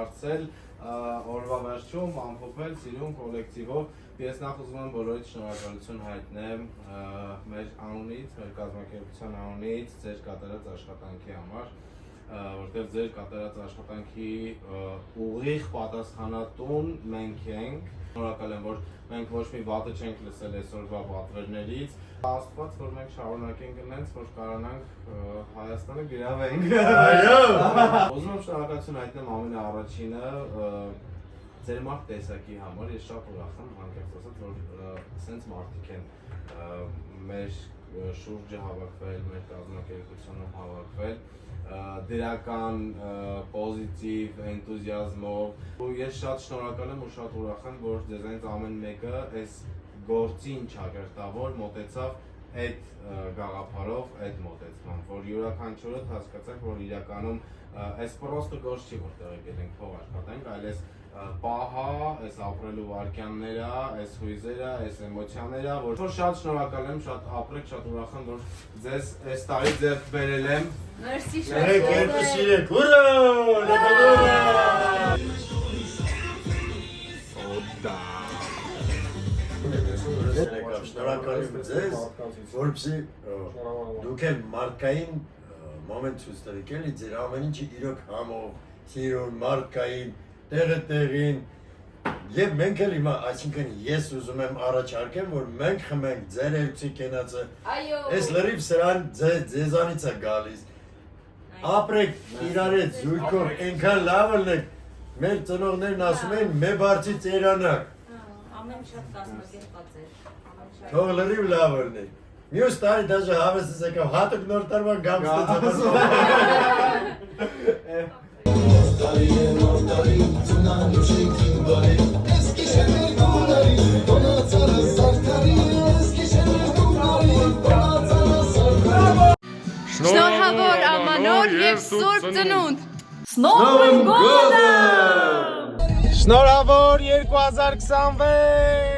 բարձել օրվա վերջում ամփոփել սիրուն կոլեկտիվով ես նախ ուզում եմ բոլորիդ շնորհակալություն հայտնեմ մեր անունից, մեր կազմակերպության անունից ձեր կատարած աշխատանքի համար որտեղ ձեր կատարած աշխատանքի ուղիղ պատասխանատուն մենք ենք շնորհակալ եմ որ մենք ոչ մի վատը չենք լսել այսօրվա պատվերներից Աստված որ մենք շարունակենք այնպես որ կարողանանք Հայաստանը գրավենք այո ուզում եմ շնորհակալություն հայտնեմ ամենաառաջինը ձեր մարդ տեսակի համար ես շատ ուրախ եմ անկեղծ ասած որ սենց մարդիկ են մեր շուրջը հավաքվել մեր կազմակերպությունում հավաքվել դրական պոզիտիվ էնտուզիազմով ու ես շատ շնորհակալ եմ ու շատ ուրախ եմ որ ձեզանից ամեն մեկը այս գործին ճակերտավոր մոտեցավ այդ գաղափարով այդ մոտեցմամբ որ յուրաքանչյուրը հասկացանք որ իրականում այս պրոստը գործ չի որ տեղեկել ենք փող աշխատենք այլ այս պահա, այս ապրելու վարքյանները, այս հույզերը, այս էմոցիաները, որ շատ շնորհակալ եմ, շատ ապրեք, շատ ուրախ եմ, որ ձեզ այս տարի ձեռք բերել եմ։ Մերսի շատ։ Երեք, ուրա! Շնորհակալ եմ ձեզ, որպեսզի դուք էլ մարդկային մոմենտ ցույց տվեք, էլի ձեր ամեն ինչը իրոք համով, սիրուն, մարդկային տեղը տեղին եւ մենք էլ հիմա այսինքն ես ուզում եմ առաջարկեմ որ մենք խմենք ձեր երկուսի կենացը այս լրիվ սրան ձեզանից է գալիս ապրեք իրար հետ զույգով այնքան լավ ելնեք մեր ծնողներն ասում են մե բարձի ծերանակ ամեն շատ կազմակերպված է թող լրիվ լավ ելնեք մյուս տարի դաժե հավեսս եկավ հատուկ նոր տարվա գամստեց Շնորհավոր ամանոր և սուրբ ծնունդ Նոյն գոդը Շնորհավոր 2026